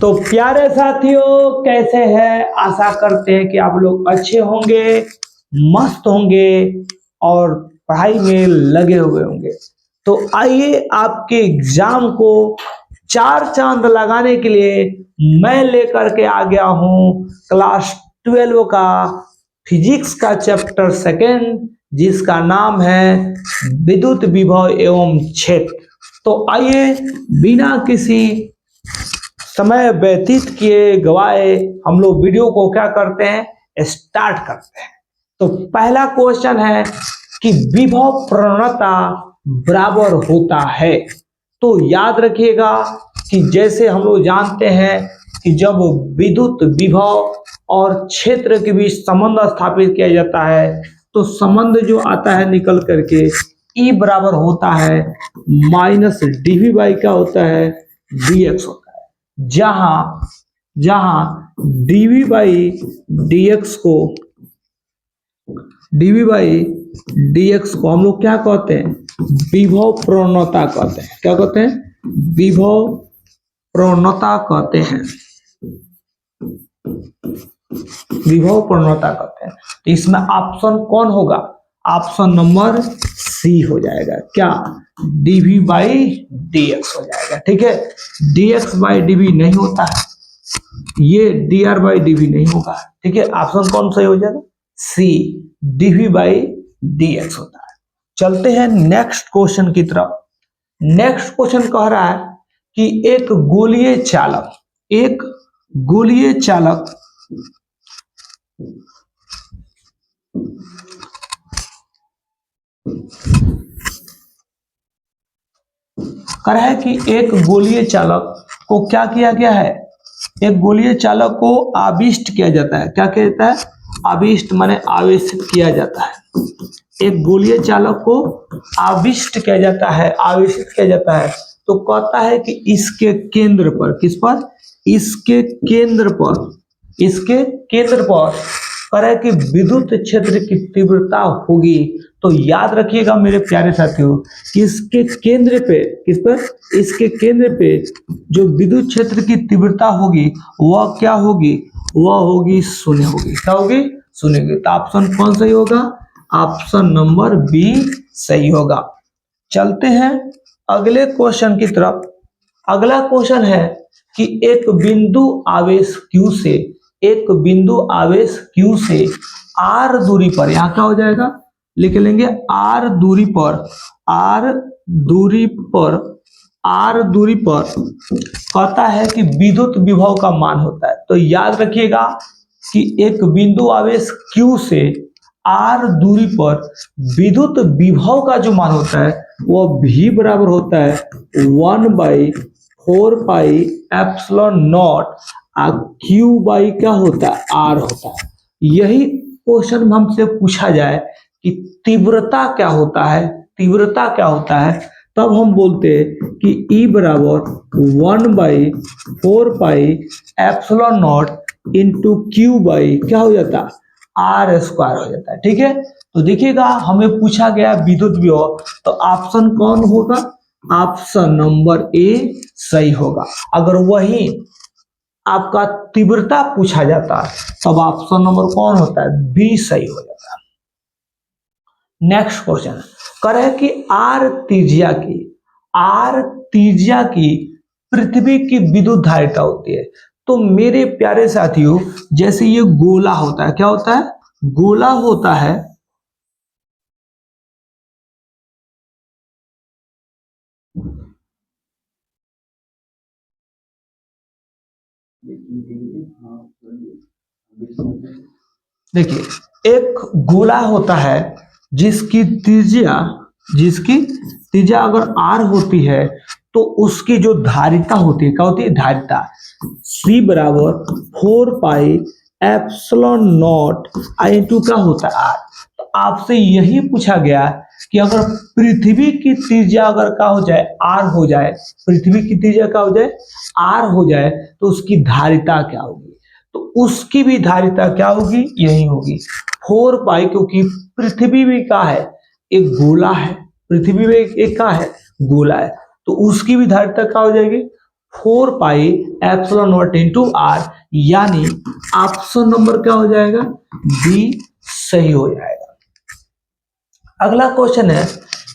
तो प्यारे साथियों, कैसे हैं? आशा करते हैं कि आप लोग अच्छे होंगे, मस्त होंगे और पढ़ाई में लगे हुए होंगे। तो आइए आपके एग्जाम को चार चांद लगाने के लिए मैं लेकर के आ गया हूं क्लास 12 का फिजिक्स का चैप्टर सेकेंड, जिसका नाम है विद्युत विभव एवं क्षेत्र। तो आइए बिना किसी समय व्यतीत किए गवाए हम लोग वीडियो को क्या करते हैं, स्टार्ट करते हैं। तो पहला क्वेश्चन है कि विभव प्रवणता बराबर होता है। तो याद रखिएगा कि जैसे हम लोग जानते हैं कि जब विद्युत विभव और क्षेत्र के बीच संबंध स्थापित किया जाता है तो संबंध जो आता है निकल करके E बराबर होता है माइनस dV बाई क्या होता है, dx होता है। जहां dV बाई dx को हम लोग क्या कहते हैं, विभव प्रवणता कहते हैं। क्या कहते हैं? विभव प्रवणता कहते हैं। विभव प्रवणता कहते हैं। तो इसमें ऑप्शन कौन होगा? ऑप्शन नंबर सी हो जाएगा। क्या? dV बाई dx हो जाएगा। ठीक है, dx बाई dV नहीं होता है, ये dr बाई dV नहीं होगा। ठीक है, ऑप्शन कौन सही हो जाएगा? सी, dV बाई dx होता है। चलते हैं नेक्स्ट क्वेश्चन की तरफ। नेक्स्ट क्वेश्चन कह रहा है कि एक गोलीय चालक कह रहा है कि एक गोलीय चालक को क्या किया गया है, एक गोलीय चालक को आविष्ट किया जाता है। क्या किया जाता है? आविष्ट माने आवेशित किया जाता है। एक गोलीय चालक को आविष्ट किया जाता है, आवेशित किया जाता है। तो कहता है कि इसके केंद्र पर, किस पर? इसके केंद्र पर कह रहा है कि विद्युत क्षेत्र की तीव्रता होगी। तो याद रखिएगा मेरे प्यारे साथियों, इसके केंद्र पे, किस पर? इसके केंद्र पे जो विद्युत क्षेत्र की तीव्रता होगी वह क्या होगी? वह होगी शून्य होगी। क्या होगी? शून्य होगी। तो ऑप्शन कौन सही होगा? ऑप्शन नंबर बी सही होगा। चलते हैं अगले क्वेश्चन की तरफ। अगला क्वेश्चन है कि एक बिंदु आवेश Q से R दूरी पर, यहां क्या हो जाएगा, लिख लेंगे R दूरी पर कहता है कि विद्युत विभव का मान होता है। तो याद रखिएगा कि एक बिंदु आवेश Q से R दूरी पर विद्युत विभव का जो मान होता है वह V बराबर होता है 1/4 पाई एप्सिलॉन नॉट Q बाई क्या होता है, R होता है। यही क्वेश्चन में हमसे पूछा जाए कि तीव्रता क्या होता है, तब हम बोलते हैं कि E बराबर 1/4 पाई epsilon naught into Q by क्या हो जाता है, R स्क्वायर हो जाता है। ठीक है, तो देखिएगा हमें पूछा गया विद्युत विभव, तो ऑप्शन कौन होगा? ऑप्शन नंबर ए सही होगा। अगर वही आपका तीव्रता पूछा जाता है तब ऑप्शन नंबर कौन होता है? बी सही हो जाता है। नेक्स्ट क्वेश्चन कह रहे हैं कि आर त्रिज्या की पृथ्वी की विद्युत धारिता होती है। तो मेरे प्यारे साथियों, जैसे ये गोला होता है, क्या होता है? गोला होता है। देखिए एक गोला होता है जिसकी त्रिज्या अगर r होती है तो उसकी जो धारिता होती है, क्या होती है? धारिता C बराबर 4 पाई एप्सिलॉन नॉट आई टू क्या होता है, r। तो आपसे यही पूछा गया कि अगर पृथ्वी की त्रिज्या अगर क्या हो जाए, r हो जाए, पृथ्वी की त्रिज्या क्या हो जाए, r हो जाए, तो उसकी धारिता क्या होगी? तो उसकी भी धारिता क्या होगी? यही होगी 4 पाई, क्योंकि पृथ्वी भी क्या है? एक गोला है। पृथ्वी में एक क्या है? गोला है। तो उसकी भी धारिता क्या हो जाएगी? 4 pi epsilon naught into R, यानी ऑप्शन नंबर क्या हो जाएगा, बी सही हो जाएगा। अगला क्वेश्चन है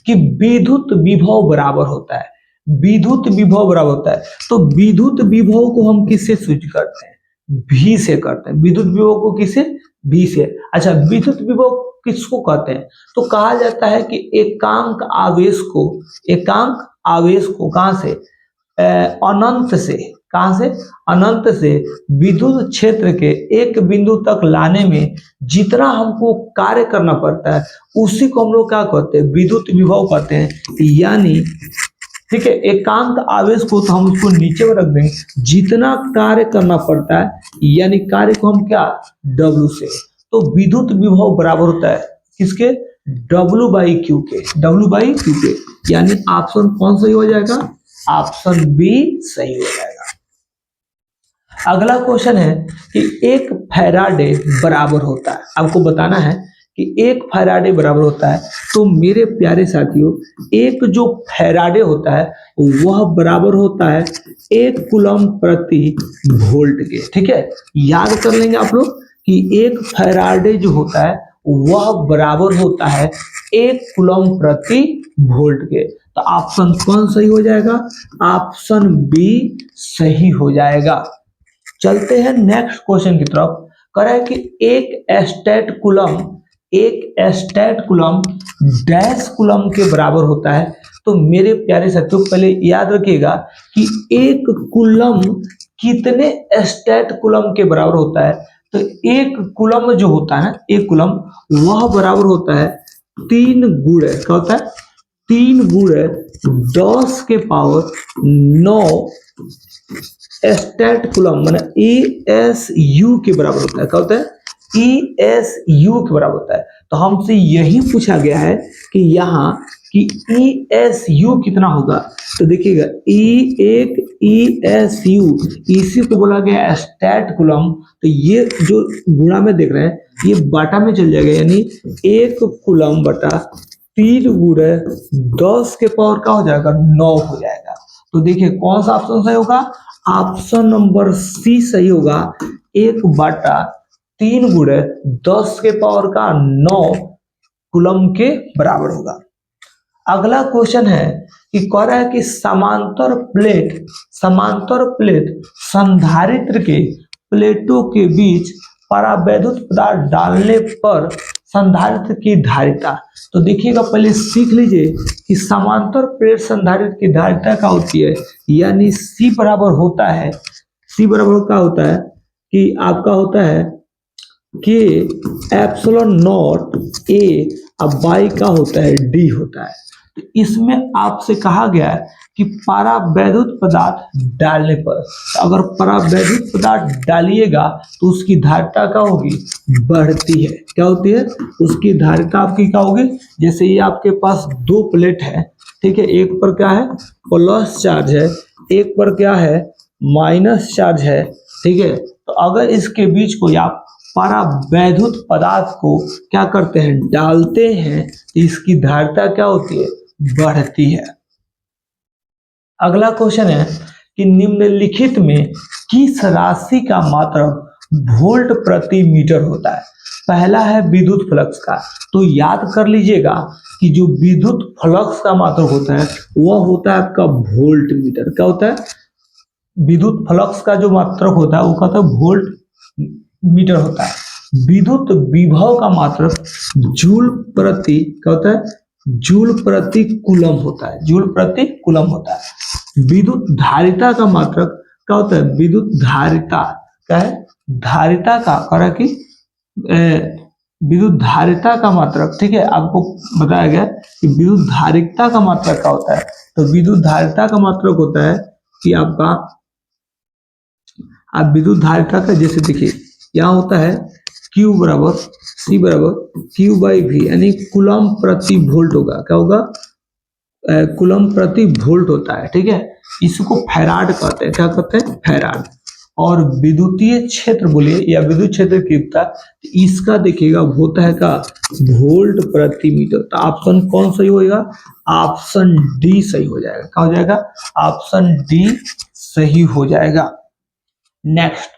कि विद्युत विभव बराबर होता है, विद्युत विभव बराबर होता है, तो विद्युत विभव को हम किससे सूचित करते हैं, भी से करते हैं। विद्युत विभव को किससे, भी से। अच्छा, विद्युत विभव किसको कहते हैं, तो कहा जाता है कि एकांक आवेश को, एकांक आवेश को कहां से, अनंत से, कहां से, अनंत से विद्युत क्षेत्र के एक बिंदु तक लाने में जितना हमको कार्य करना पड़ता है उसी को हम लोग क्या कहते हैं, विद्युत विभव कहते हैं। यानी ठीक है, एकांक आवेश को तो हम उसको नीचे में रख देंगे, जितना कार्य करना पड़ता है यानी कार्य को हम क्या, W से, तो विद्युत विभव बराबर होता है किसके, W/Q के, W/Q के, यानी ऑप्शन कौन सही हो जाएगा, ऑप्शन बी सही हो जाएगा। अगला क्वेश्चन है कि एक फैराडे बराबर होता है, आपको बताना है कि एक फैराडे बराबर होता है, तो मेरे प्यारे साथियों एक जो फैराडे होता है वह बराबर होता है 1 कूलम प्रति वोल्ट के। ठीक है, याद कर लेंगे आप लोग कि एक फैराडे जो होता है वह बराबर होता है 1 कूलम प्रति वोल्ट के, तो ऑप्शन कौन सही हो जाएगा, ऑप्शन बी सही हो जाएगा। चलते हैं नेक्स्ट क्वेश्चन की तरफ। कह रहा है कि एक एस्टेट कूलम, एक एस्टेट कूलम डैश कूलम के बराबर होता है, तो मेरे प्यारे साथियों पहले याद रखिएगा कि एक कूलम कितने एस्टेट कूलम के बराबर होता है, तो एक कूलम जो होता है ना, एक कूलम वह बराबर होता है 3 गुणे, क्या होता है, 3 गुणे 10 के पावर 9 एस्टेट कूलम, माने ESU के बराबर होता है। क्या होता है, ESU के बराबर होता है। तो हमसे यही पूछा गया है कि यहाँ कि ESU कितना होगा, तो देखिएगा एक ESU, इसी को बोला गया एस्टेट कूलम, तो ये जो गुणा में देख रहे हैं ये बाटा में चल जाएगा, यानी 1 कूलम बटा 3 गुणे 10 के पावर का हो जाएगा 9 हो जाएगा। तो देखिए कौन सा ऑप्शन सही होगा, ऑप्शन नंबर सी सही होगा, 1/3 गुणे 10 के पावर का 9 कूलम के बराबर होगा। अगला क्वेश्चन है कि कह रहा है कि समांतर प्लेट संधारित्र के प्लेटों के बीच परावैद्युत पदार्थ डालने पर संधारित्र की धारिता, तो देखिएगा पहले सीख लीजिए कि समांतर प्लेट संधारित्र की धारिता क्या होती है, यानी सी बराबर होता है, सी बराबर क्या होता है कि आपका होता है कि एप्सिलॉन नॉट ए, अब बाई का होता है डी होता है। तो इसमें आपसे कहा गया है कि परावैद्युत पदार्थ डालने पर, अगर परावैद्युत पदार्थ डालिएगा तो उसकी धारिता क्या होगी, बढ़ती है। क्या होती है, उसकी धारिता आपकी क्या होगी, जैसे ये आपके पास 2 प्लेट है, ठीक है, एक पर क्या है प्लस चार्ज है, एक पर क्या है माइनस चार्ज है, ठीक है, तो अगर इसके बीच कोई आप परावैद्युत पदार्थ को क्या करते हैं, डालते हैं, तो इसकी धारिता क्या होती है, बढ़ती है। अगला क्वेश्चन है कि निम्नलिखित में किस राशि का मात्रक वोल्ट प्रति मीटर होता है। पहला है विद्युत फ्लक्स का, तो याद कर लीजिएगा कि जो विद्युत फ्लक्स का मात्रक होता है वह होता है आपका वोल्ट मीटर। क्या होता है, विद्युत फ्लक्स का जो मात्रक होता है वो कहता है वोल्ट मीटर होता है। विद्युत विभव का मात्रक जूल प्रति, क्या होता है, जूल प्रति कूलम होता है, जूल प्रति कूलम होता है। विद्युत धारिता का मात्रक क्या होता है, विद्युत धारिता क्या है, धारिता का करा कि विद्युत धारिता का मात्रक, ठीक है, आपको बताया गया कि विद्युत धारिता का मात्रक क्या होता है, तो विद्युत धारिता का मात्रक होता है कि आपका, आप विद्युत धारिता का जैसे देखिए यहाँ होता है Q बराबर C बराबर Q/V, यानी कूलम प्रति वोल्ट होगा। क्या होगा, कूलम प्रति वोल्ट होता है, ठीक है, इसको फैराड कहते हैं। क्या कहते हैं, फैराड। और विद्युतीय क्षेत्र बोलिए या विद्युत क्षेत्र की एकता, तो इसका देखिएगा होता है का वोल्ट प्रति मीटर। तो ऑप्शन कौन सही होगा? ऑप्शन डी सही हो जाएगा। क्या हो जाएगा? ऑप्शन डी सही हो जाएगा। नेक्स्ट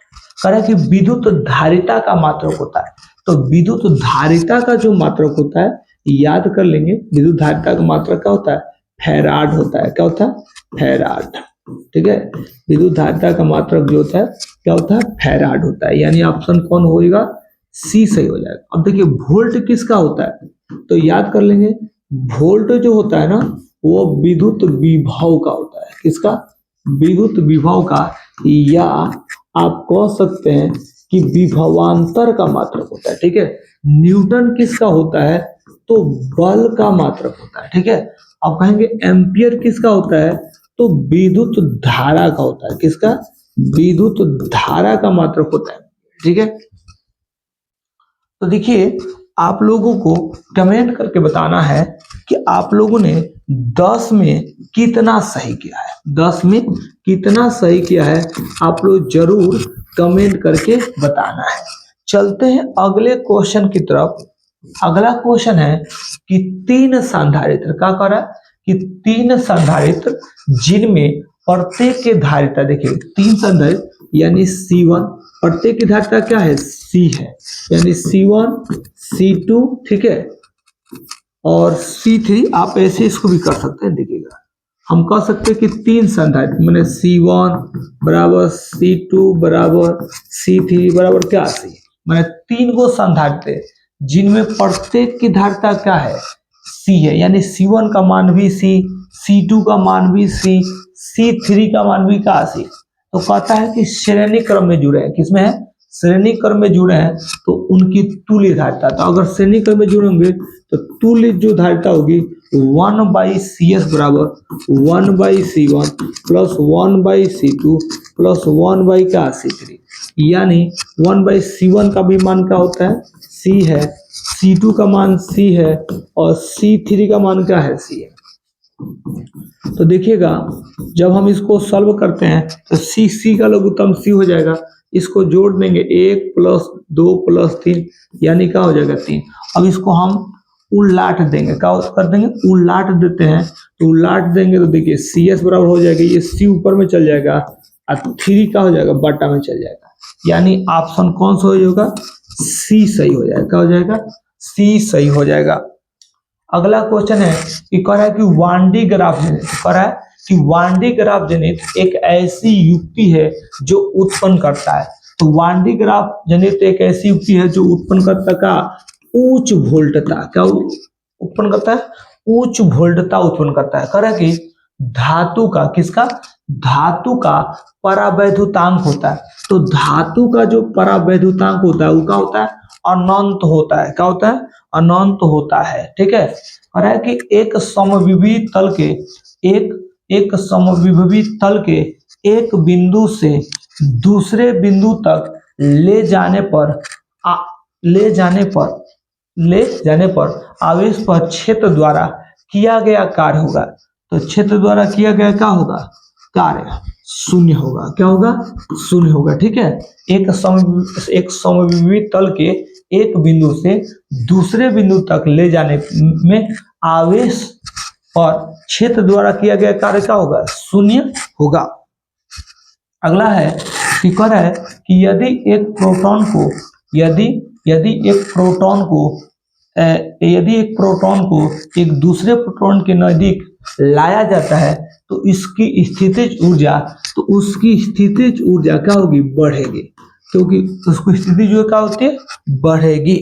कह रहा है कि विद्युत धारिता का मात्रक होता है। तो विद्युत धारिता का जो मात्रक होता है याद कर लेंगे, विद्युत धारिता का मात्रक क्या होता है? फैराड होता है। क्या होता है? फैराड। ठीक है, विद्युत धारिता का मात्रक जो होता है क्या होता है? फैराड होता है। यानी ऑप्शन कौन होगा? सी सही हो जाएगा। अब देखिए वोल्ट किसका होता है? तो याद कर लेंगे, वोल्ट जो होता है ना वो विद्युत विभव का होता है। किसका? विद्युत विभव का, या आप कह सकते हैं कि विभवांतर का मात्रक होता है। ठीक है, न्यूटन किसका होता है? तो बल का मात्रक होता है। ठीक है, अब कहेंगे एम्पियर किसका होता है? तो विद्युत धारा का होता है। किसका? विद्युत धारा का मात्रक होता है। ठीक है, तो देखिए आप लोगों को कमेंट करके बताना है कि आप लोगों ने 10 में कितना सही किया है। 10 में कितना सही किया है आप लोग जरूर कमेंट करके बताना है। चलते हैं अगले क्वेश्चन की तरफ। अगला क्वेश्चन है कि 3 संधारित्र, क्या कर रहा है कि 3 संधारित्र जिनमें प्रत्येक की धारिता, देखिए 3 संधारित्र यानी C1, प्रत्येक की धारिता क्या है? C है, यानी C1 C2, ठीक है, और C3। आप ऐसे इसको भी कर सकते हैं। देखिएगा हम कह सकते हैं कि 3 संधारित्र मैंने C1 बराबर C2 बराबर C3 बराबर क्या C, मैंने 3 गो संधारित्र जिनमें प्रत्येक की धारिता क्या है? C है, यानी C1 का मान भी C, C2 का मान भी C, C3 का मान भी क्या C। तो कहता है कि श्रेणी क्रम में जुड़े हैं। किसमें है? श्रेणी क्रम में जुड़े हैं, तो उनकी तुल्य धारिता। तो अगर श्रेणी क्रम में जुड़े होंगे तो तुल्य जो धारिता होगी 1/CS बराबर 1/C1 plus 1/C2 plus 1/C3, यानी 1/C1 का भी मान क्या होता है? C है, C2 का मान C है और C3 का मान क्या है? C है। तो देखिएगा जब हम इसको सॉल्व करते हैं तो C का लघुत्तम C हो जाएगा। इसको जोड़ देंगे 1 + 2 + 3, यानी क्या हो जाएगा? 3। अब इसको हम उलट देंगे। क्या कर देंगे? उलट देते हैं। तो उलट देंगे तो देखिए CS बराबर हो जाएगा, ये C ऊपर में चल जाएगा और 3 का हो जाएगा बटा में चल जाएगा। यानी ऑप्शन कौन सा हो जाएगा? C सही हो जाएगा। क्या हो जाएगा? C सही हो जाएगा। अगला क्वेश्चन है कि कह रहा है कि वांडी ग्राफ जनित, कह रहा है कि वांडी ग्राफ जनित एक ऐसी युक्ति है जो उत्पन्न करता है। तो वांडी ग्राफ जनित एक ऐसी युक्ति है जो उत्पन्न करता का उच्च वोल्टता, क्या उत्पन्न करता है? उच्च वोल्टता उत्पन्न करता है। कह रहा है कि धातु का, किसका? धातु का परावैद्युतांक होता है। तो धातु का जो परावैद्युतांक होता है वो क्या होता है? अनंत होता है। क्या होता है? अनंत होता है। ठीक है, कह रहा है कि एक समविभवी तल के एक समविभवी तल के एक बिंदु से दूसरे बिंदु तक ले जाने पर आवेश पर क्षेत्र द्वारा किया गया कार्य होगा। तो क्षेत्र द्वारा किया गया क्या होगा? कार्य शून्य होगा। क्या होगा? शून्य होगा। ठीक है, एक समविभवी तल के एक बिंदु से दूसरे बिंदु तक ले जाने में आवेश पर क्षेत्र द्वारा किया गया कार्य क्या होगा? शून्य होगा। अगला है कि कह रहा है कि यदि एक प्रोटॉन को एक दूसरे प्रोटॉन के नजदीक लाया जाता है तो इसकी स्थितिज ऊर्जा क्या होगी? बढ़ेगी, क्योंकि उसको स्थितिज ऊर्जा क्या होती है? बढ़ेगी।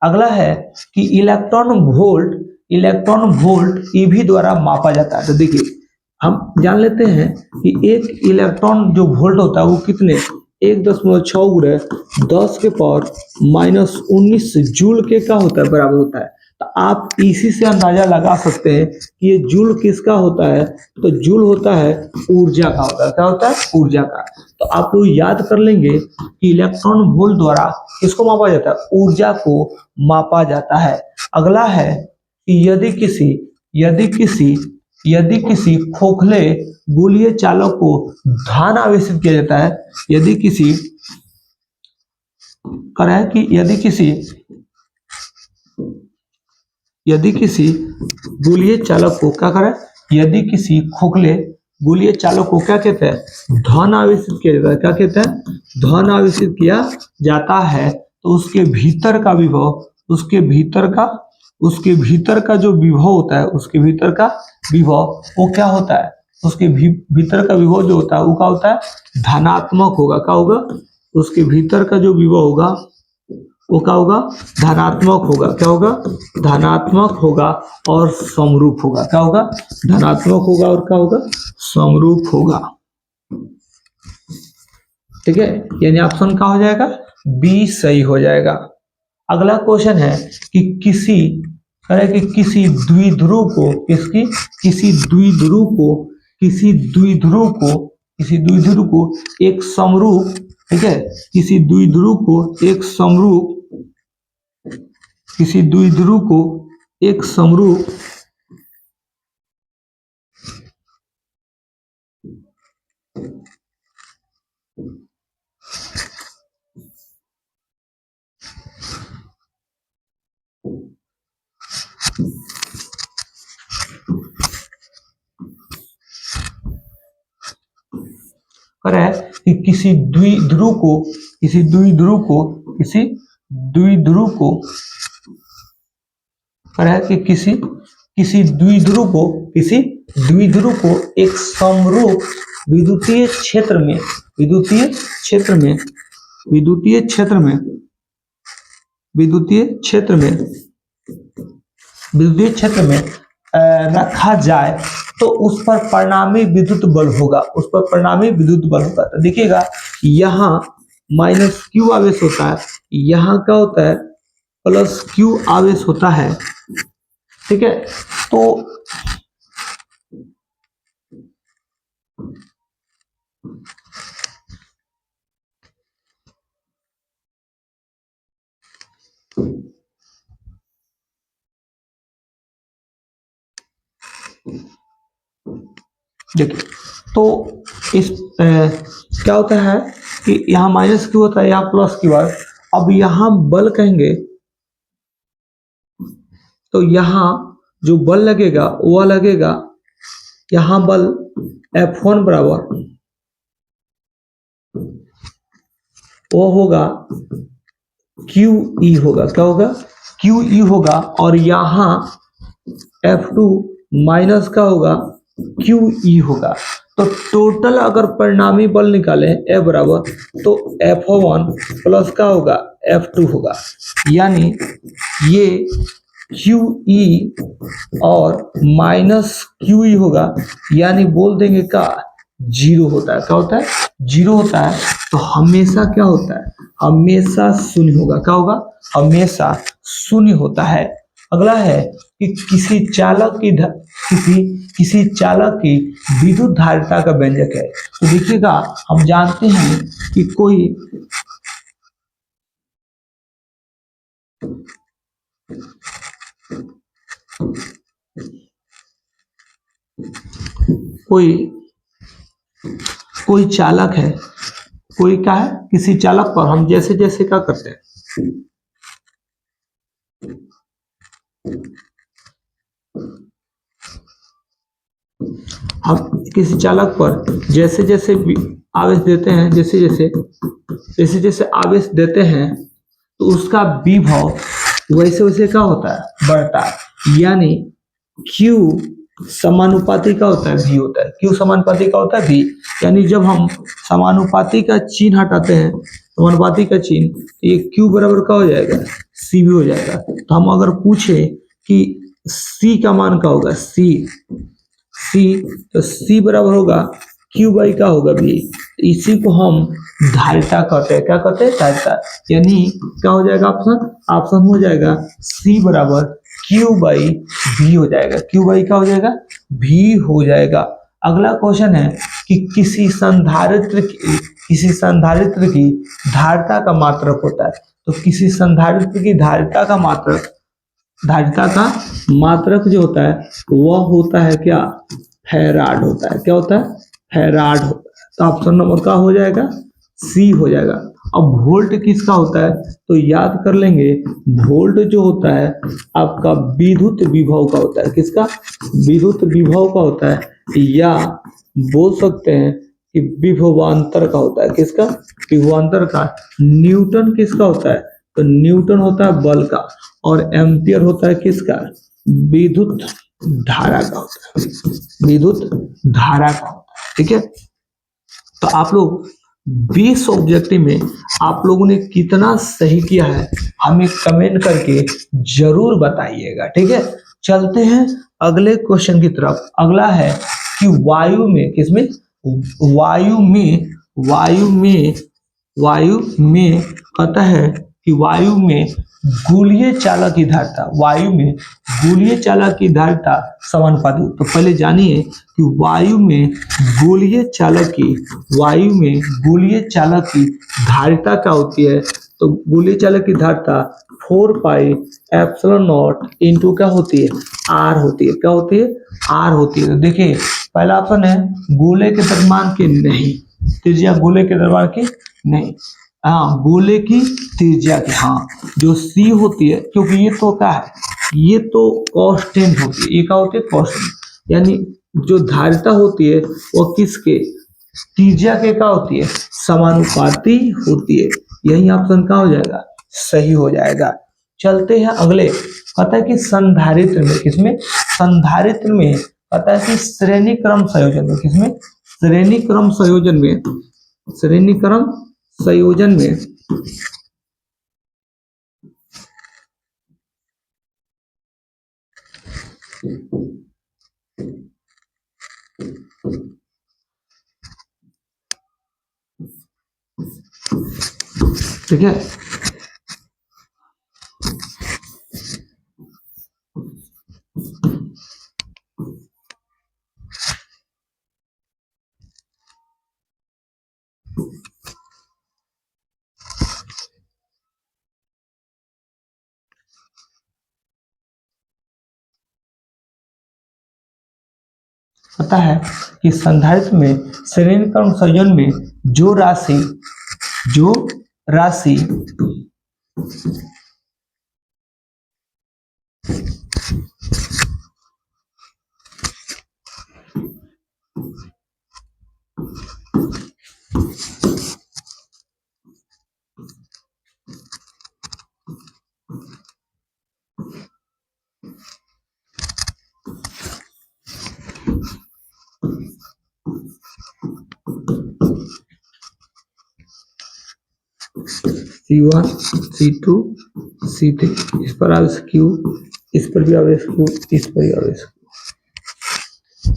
अगला है कि इलेक्ट्रॉन वोल्ट ईवी द्वारा मापा जाता है। तो देखिए हम जान लेते हैं कि एक इलेक्ट्रॉन जो वोल्ट होता है वो कितने 1.6 10 के पावर -19 जूल के क्या होता है? बराबर होता है। तो आप इसी से अंदाजा लगा सकते हैं कि ये जूल किसका होता है? तो जूल होता है ऊर्जा का होता है। क्या होता है? ऊर्जा का। तो आप लोग याद कर लेंगे कि इलेक्ट्रॉन वोल्ट द्वारा किसको मापा जाता है? ऊर्जा को मापा जाता है। अगला है कि यदि किसी यदि किसी खोखले गोलीय चालक को धन आवेशित किया जाता है, यदि किसी कर है कि यदि किसी गोलीय चालक को क्या करें, यदि किसी खोखले गोलीय चालक को क्या कहते हैं, धन आवेशित किया जाता है, क्या कहते हैं, धन आवेशित किया जाता है, तो उसके भीतर का विभव, उसके भीतर का जो विभव होता है, उसके भीतर का विभव वो क्या होता है, उसके भीतर का विभव जो होता है वो क्या होता है, धनात्मक होगा। क्या होगा, उसके भीतर का जो विभव होगा वो क्या होगा, धनात्मक होगा। क्या होगा, धनात्मक होगा और समरूप होगा। क्या होगा, धनात्मक होगा और क्या होगा, समरूप होगा। ठीक है, यानी ऑप्शन क्या हो जाएगा, बी सही हो जाएगा। अगला क्वेश्चन है कि किसी द्विध्रुव को एक समरूप, ठीक है, किसी द्विध्रुव को एक समरूप है कि किसी द्विध्रुव को एक समरूप विद्युतीय क्षेत्र में रखा जाए तो उस पर परिणामी विद्युत बल होगा, तो देखिएगा यहाँ माइनस क्यू आवेश होता है, यहाँ क्या होता है, प्लस क्यू आवेश होता है। ठीक है, तो देखिए, तो इस क्या होता है कि यहाँ माइनस क्यू होता है, यहाँ प्लस क्यू है। अब यहाँ बल कहेंगे तो यहाँ जो बल लगेगा वह लगेगा, यहाँ बल F1 बराबर वो होगा QE होगा। क्या होगा, QE होगा, और यहाँ F2 माइनस का होगा QE होगा। तो टोटल अगर परिणामी बल निकालें F बराबर, तो F1 प्लस का होगा F2 होगा, यानी ये QE और माइनस QE होगा, यानी बोल देंगे का जीरो होता है। क्या होता है, जीरो होता है। तो हमेशा क्या होता है, हमेशा शून्य होगा। क्या होगा, हमेशा शून्य होता है। अगला है कि किसी चालक की विद्युत धारिता का व्यंजक है। तो देखिएगा, हम जानते हैं कि कोई चालक है, कोई क्या है, किसी चालक पर हम जैसे जैसे क्या करते हैं, हम किसी चालक पर जैसे जैसे आवेश देते हैं, जैसे जैसे आवेश देते हैं, तो उसका विभव वैसे वैसे क्या होता है, बढ़ता है। यानी Q समानुपाती का होता है V होता है, Q समानुपाती का होता है V। यानी जब हम समानुपाती का चिन्ह हटाते हैं, समानुपाती का चिन्ह, तो ये Q बराबर का हो जाएगा C भी हो जाएगा। तो हम अगर पूछे कि C का मान क्या होगा, तो C बराबर होगा Q बाई का होगा V। इसी को हम धारिता कहते हैं। क्या कहते हैं, धारिता। यानी क्या हो जाएगा, ऑप्शन हो जाएगा C बराबर Q बाई V हो जाएगा। Q बाई क्या हो जाएगा, V हो जाएगा। अगला क्वेश्चन है कि किसी संधारित्र की धारिता का मात्रक होता है। तो किसी संधारित्र की धारिता का मात्रक धारिता का मात्रक जो होता है वह होता है क्या, फैराड होता है। क्या होता है, फैराड होता है। तो ऑप्शन नंबर का हो जाएगा, सी हो जाएगा। अब वोल्ट किसका होता है, तो याद कर लेंगे, वोल्ट जो होता है आपका विद्युत विभव का होता है। किसका, विद्युत विभव का होता है, या बोल सकते हैं कि विभवांतर का होता है। किसका, विभवांतर का। न्यूटन किसका होता है, तो न्यूटन होता है बल का, और एम्पियर होता है किसका, विद्युत धारा का होता है, विद्युत धारा का होता है। ठीक है, तो आप लोग 20 ऑब्जेक्टिव में आप लोगों ने कितना सही किया है हमें कमेंट करके जरूर बताइएगा। ठीक है, चलते हैं अगले क्वेश्चन की तरफ। अगला है कि वायु में, किसमें, वायु में कहता है कि वायु में गोलीय चालक की धारिता, वायु में गोलीय चालक की धारिता समानुपाती। तो पहले जानिए कि वायु में गोलीय चालक की धारिता क्या होती है। तो गोलीय चालक की धारिता 4 पाई एप्सिलॉन नॉट इंटू क्या होती है, आर होती है। क्या होती है, आर होती है। तो देखिए पहला ऑप्शन है गोले के द्रव्यमान की नहीं, त्रिज्या गोले के द्रव्यमान की नहीं, हाँ गोले की त्रिज्या की, हाँ जो सी होती है, क्योंकि ये तो क्या है, ये तो कांस्टेंट होती है। ये क्या होती है, कांस्टेंट, यानी जो धारिता होती है वो किसके, त्रिज्या के क्या होती है, समानुपाती होती है। यही ऑप्शन क्या हो जाएगा, सही हो जाएगा। चलते हैं अगले, कहता है कि संधारित्र में, किसमें, संधारित्र में कहता है कि श्रेणी क्रम संयोजन में, किसमें, श्रेणी क्रम संयोजन में, श्रेणी क्रम संयोजन में ठीक है, पता है कि संधारित्र में श्रेणी क्रम संयोजन में जो राशि C1 C2 C3, इस पर आवेश Q, इस पर भी आवेश Q, इस पर भी आवेश Q।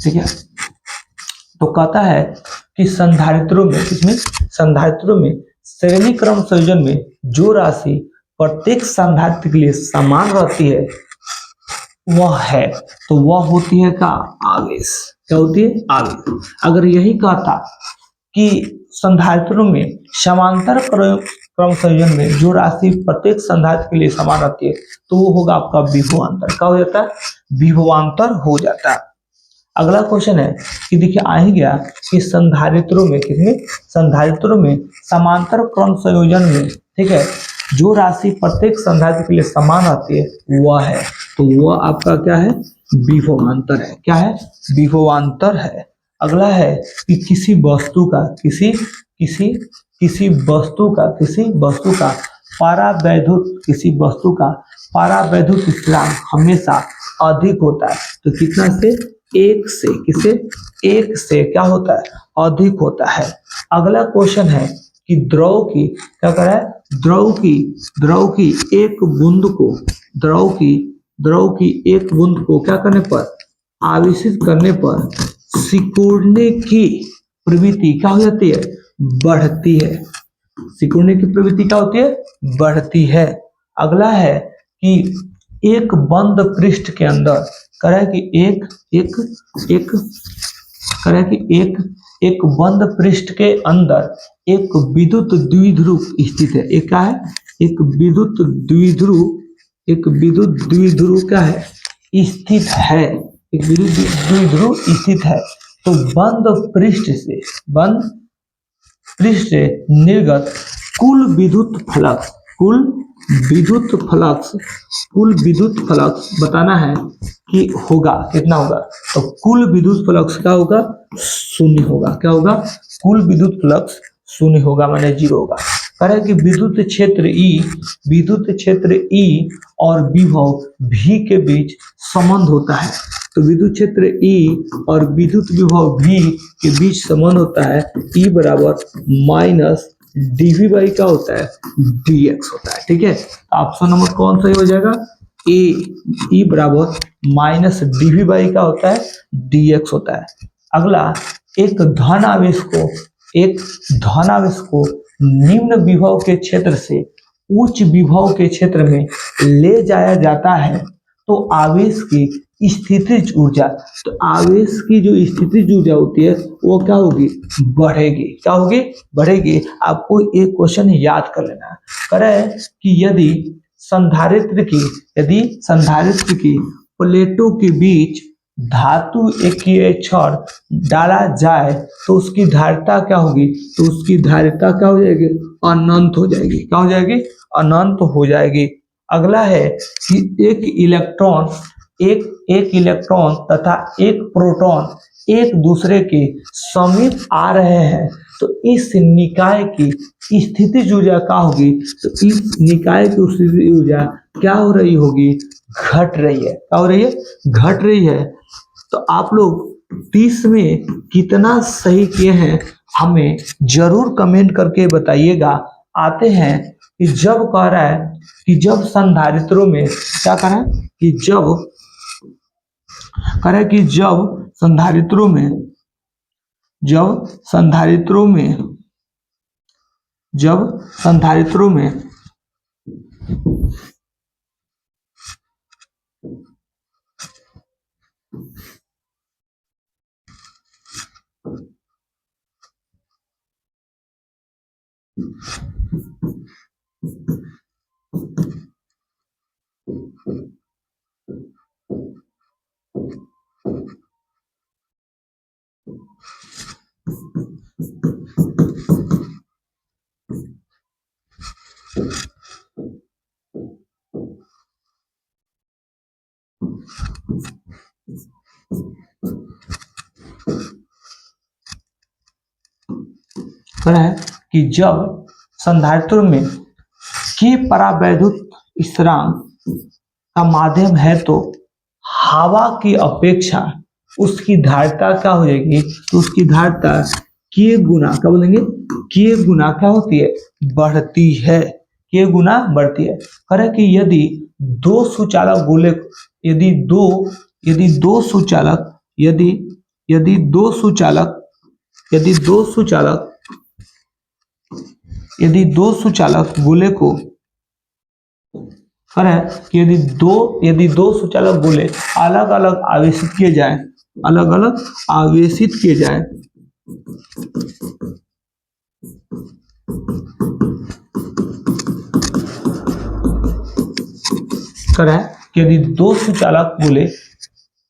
ठीक है, तो कहता है कि संधारित्रों में, इसमें संधारित्रों में श्रेणी क्रम संयोजन में जो राशि प्रत्येक संधारित्र के लिए समान रहती है वह है, तो वह होती है का आवेश। क्या होती है, आवेश। अगर यही कहता कि संधारित्रों में समांतर क्रम संयोजन में जो राशि प्रत्येक संधारित्र के लिए समान रहती है तो वो होगा आपका विभवांतर। क्या हो जाता है, विभवांतर हो जाता है। अगला क्वेश्चन है कि देखिए आ ही गया कि संधारित्रों में, कितने, संधारित्रों में समांतर क्रम संयोजन में, ठीक है, जो राशि प्रत्येक संधारित्र के लिए समान आती है वह है, तो वह आपका क्या है, विभवांतर है। क्या है, विभवांतर है। अगला है कि किसी वस्तु का पारावैद्युत स्थिरांक हमेशा अधिक होता है। तो कितना से, एक से, किसे, एक से क्या होता है, अधिक होता है। अगला क्वेश्चन है कि द्रव की क्या कर रहा है, द्रव की एक बूंद को क्या करने पर, आवेशित करने पर सिकुड़ने की प्रवृत्ति क्या हो जाती है, बढ़ती है। सिकुड़ने की प्रवृत्ति क्या होती है, बढ़ती है। अगला है कि एक बंद पृष्ठ के अंदर कह रहा है कि एक बंद पृष्ठ के अंदर एक विद्युत द्विध्रुव स्थित है। एक क्या है, एक विद्युत द्विध्रुव एक विद्युत द्विध्रुव क्या है, स्थित है, एक विद्युत द्विध्रुव स्थित है, तो बंद पृष्ठ से निर्गत कुल विद्युत फ्लक्स बताना है कि होगा कितना होगा, तो कुल विद्युत फ्लक्स क्या होगा, शून्य होगा। क्या होगा, कुल विद्युत फ्लक्स शून्य होगा, माने जीरो होगा। कह रहे हैं कि विद्युत क्षेत्र ई और विभव V के बीच संबंध होता है। तो विद्युत क्षेत्र E और विद्युत विभव V के बीच संबंध होता है, E बराबर माइनस dV बाई क्या होता है, dx होता है। ठीक है, ऑप्शन नंबर कौन सही हो जाएगा, E बराबर माइनस dV बाई क्या होता है, dx होता है। अगला, एक धन आवेश को निम्न विभव के क्षेत्र से उच्च विभव के क्षेत्र में ले जाया जाता है, तो आवेश की स्थितिज ऊर्जा, तो आवेश की जो स्थितिज ऊर्जा होती है वो क्या होगी, बढ़ेगी। क्या होगी, बढ़ेगी। आपको एक क्वेश्चन याद कर लेना है, कह रहा है कि यदि संधारित्र की प्लेटों के बीच धातु एककीय छड़ डाला जाए तो उसकी धारिता क्या होगी, तो उसकी धारिता क्या हो जाएगी, अनंत हो जाएगी। क्या हो जाएगी, अनंत हो जाएगी। अगला है कि एक इलेक्ट्रॉन तथा एक प्रोटॉन एक दूसरे के समीप आ रहे हैं, तो इस निकाय की स्थितिज ऊर्जा क्या होगी, तो इस निकाय की स्थितिज ऊर्जा क्या हो रही होगी, घट रही है। क्या हो रही है, घट रही है। तो आप लोग 30 में कितना सही किए हैं हमें जरूर कमेंट करके बताइएगा। आते हैं कि जब कह रहा है कि जब संधारित्रों में क्या कह रहा है कि जब कह रहा है कि जब संधारित्रों में है कि जब संधारित्रों में के परावैद्युत स्थिरांक का माध्यम है तो हवा की अपेक्षा उसकी धारिता क्या हो जाएगी, तो उसकी धारिता के गुना क्या बोलेंगे, के गुना क्या होती है, बढ़ती है, के गुना बढ़ती है। कह रहे कि यदि दो सुचालक गोले, यदि दो सुचालक गोले को है कि यदि दो सुचालक गोले अलग अलग आवेशित किए जाए, करें कि यदि दो सुचालक गोले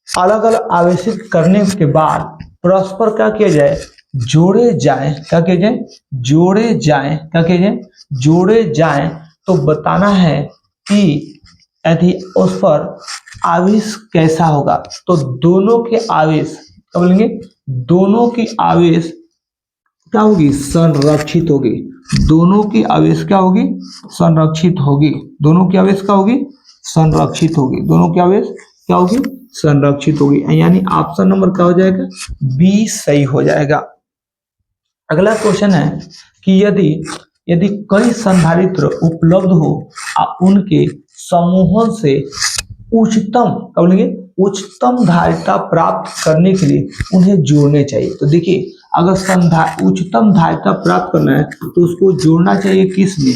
अलग अलग आवेशित करने के बाद परस्पर क्या किया जाए, जोड़े जाए, तो बताना है कि यदि उस पर आवेश कैसा होगा। तो दोनों के आवेश क्या बोलेंगे, दोनों की आवेश क्या होगी, संरक्षित होगी। दोनों की आवेश क्या होगी, संरक्षित होगी। दोनों की आवेश क्या होगी, संरक्षित होगी। दोनों की आवेश क्या होगी, संरक्षित होगी। यानी ऑप्शन नंबर क्या हो जाएगा, बी सही हो जाएगा। अगला क्वेश्चन है कि यदि कई संधारित्र उपलब्ध हो, उनके समूहों से उच्चतम धारिता प्राप्त करने के लिए उन्हें जोड़ने चाहिए। तो देखिए, अगर उच्चतम धारिता प्राप्त करना है तो उसको जोड़ना चाहिए किस में,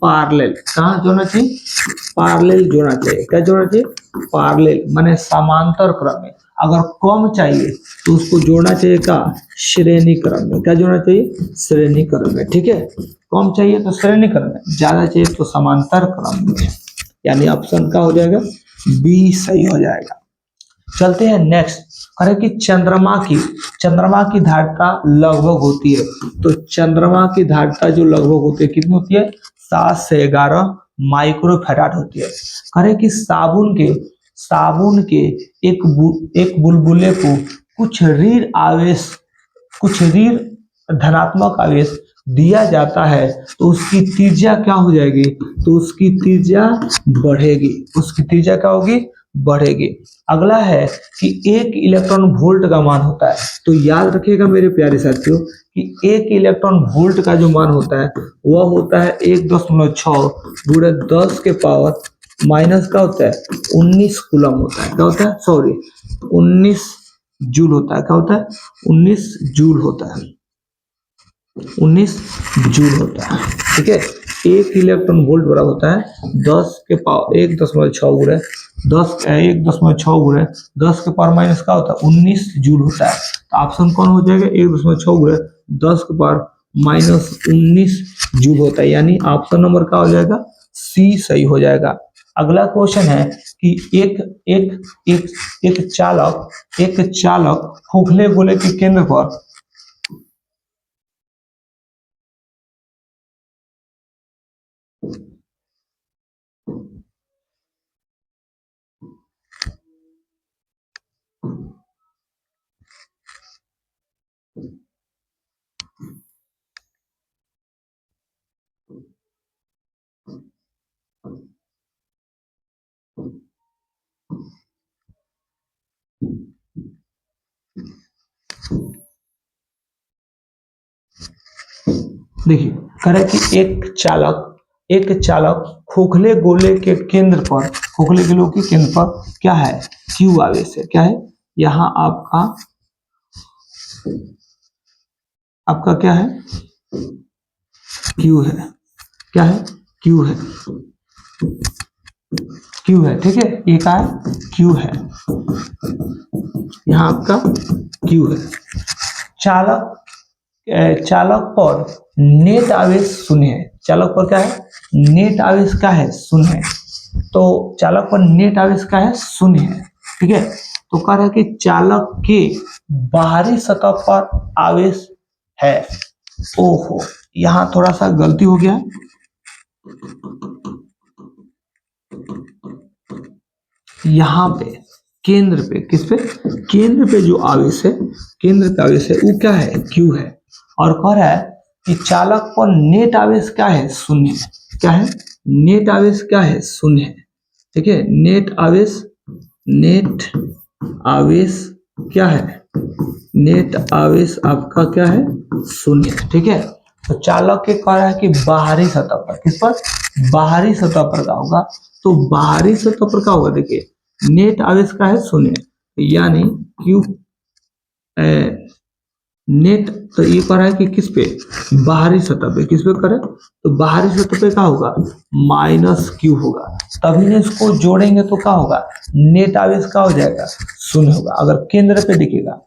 पार्लेल। कहाँ जोड़ना चाहिए, पार्लेल जोड़ना चाहिए। क्या जोड़ना चाहिए, पार्लेल माने समांतर क्रम में। अगर कम चाहिए तो उसको जोड़ना चाहिए क्या, श्रेणी क्रम में। क्या जोड़ना चाहिए, श्रेणी क्रम में। ठीक है, कम चाहिए तो श्रेणी क्रम में, ज्यादा चाहिए तो समांतर क्रम में। यानी ऑप्शन का हो जाएगा बी सही हो जाएगा। चलते हैं नेक्स्ट। करें कि चंद्रमा की धारिता लगभग होती है, तो चंद्रमा की धारिता जो लगभग होती है कितनी होती है 7 से 11 माइक्रोफैराड होती है। करें कि साबुन के एक बुलबुले को कुछ ऋण धनात्मक आवेश दिया जाता है तो उसकी त्रिज्या क्या हो जाएगी, तो उसकी त्रिज्या क्या होगी, बढ़ेगी। अगला है कि 1 इलेक्ट्रॉन वोल्ट का मान होता है, तो याद रखिएगा मेरे प्यारे साथियों कि 1 इलेक्ट्रॉन वोल्ट का जो मान होता है वह होता है 1.6 गुणे 10 के पावर माइनस का होता है 19 कूलम होता है। क्या होता है, सॉरी 19 जूल होता है। क्या होता है, 19 जूल होता है। 19 जूल होता है। ठीक है, 1 इलेक्ट्रॉन वोल्ट बराबर होता है 10 के पावर 1.6 गुणे 10 के पावर माइनस का होता है 19 जूल होता है। तो ऑप्शन कौन हो जाएगा, 1.6 गुणे 10 के पावर माइनस 19 जूल होता है, यानी ऑप्शन नंबर का हो जाएगा सी सही हो जाएगा। अगला क्वेश्चन है कि एक चालक खोखले गोले के केंद्र पर देखिए करें कि एक चालक खोखले गोले के केंद्र पर क्या है, क्यू आवेश है। क्या है, यहाँ आपका क्या है, क्यू है। क्या है, क्यू है। ठीक है, ये क्या है, क्यू है। यहाँ आपका क्यू है। चालक पर नेट आवेश शून्य है। चालक पर क्या है, नेट आवेश क्या है, शून्य है। तो चालक पर नेट आवेश क्या है, शून्य है। ठीक है, तो कह रहा है कि चालक के बाहरी सतह पर आवेश है। ओहो, यहां थोड़ा सा गलती हो गया। यहाँ पे केंद्र पे, किस पे, केंद्र पे जो आवेश है, वो क्या है, क्यू है। और कह रहा है कि चालक पर नेट आवेश क्या है, शून्य है। क्या है, नेट आवेश क्या है, शून्य है। ठीक है, नेट आवेश क्या है, नेट आवेश आपका क्या है, शून्य है। ठीक है, तो चालक के कह रहा है कि बाहरी सतह पर, किस पर, बाहरी सतह पर क्या होगा, तो बाहरी सतह पर क्या होगा, देखिए नेट आवेश का है शून्य, यानी क्यू नेट, तो ये कह रहा है कि किस पे, बाहरी सतह पे, किस पे करे, तो बाहरी सतह पे क्या होगा, माइनस क्यू होगा। तभी ने इसको जोड़ेंगे तो क्या होगा, नेट आवेश का हो जाएगा, शून्य होगा। अगर केंद्र पे दिखेगा